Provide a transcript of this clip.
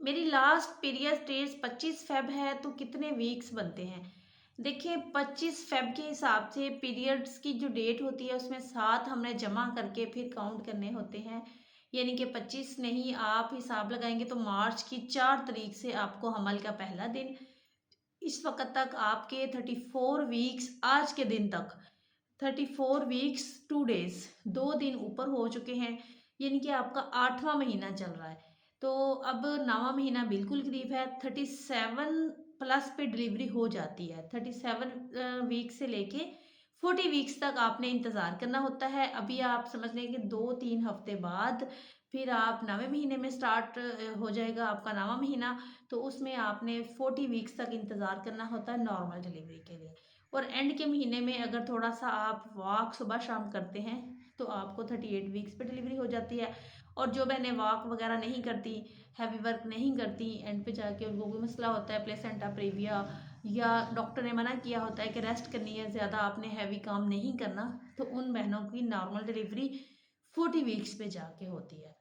मेरी last period date 25 Feb है, तो कितने वीक्स बनते हैं? देखिए 25 फेब के हिसाब से पीरियड्स की जो डेट होती है उसमें 7 हमने जमा करके फिर काउंट करने होते हैं। यानी कि 25 नहीं, आप हिसाब लगाएंगे तो मार्च की 4 तारीख से आपको हमल का पहला दिन, इस वक्त तक आपके 34 वीक्स, आज के दिन तक 34 वीक्स 2 डेज, 2 दिन ऊपर हो चुके हैं। यानी कि आपका 8वां महीना चल रहा है। तो अब 9वां महीना बिल्कुल करीब है। 37 प्लस पे डिलीवरी हो जाती है। 37 वीक से लेके 40 वीक्स तक आपने इंतज़ार करना होता है। अभी आप समझ लें कि 2-3 हफ्ते बाद फिर आप 9वें महीने में स्टार्ट हो जाएगा आपका 9वां महीना। तो उसमें आपने 40 वीक्स तक इंतज़ार करना होता है नॉर्मल डिलीवरी के लिए। और एंड के महीने में अगर थोड़ा सा आप वॉक सुबह शाम करते हैं तो आपको 38 वीक्स पे डिलीवरी हो जाती है। और जो बहनें वॉक वगैरह नहीं करती, हैवी वर्क नहीं करती, एंड पे जाके उनको कोई मसला होता है प्लेसेंटा प्रेविया, या डॉक्टर ने मना किया होता है कि रेस्ट करनी है, ज़्यादा आपने हैवी काम नहीं करना, तो उन बहनों की नॉर्मल डिलीवरी 40 वीक्स पे जाके होती है।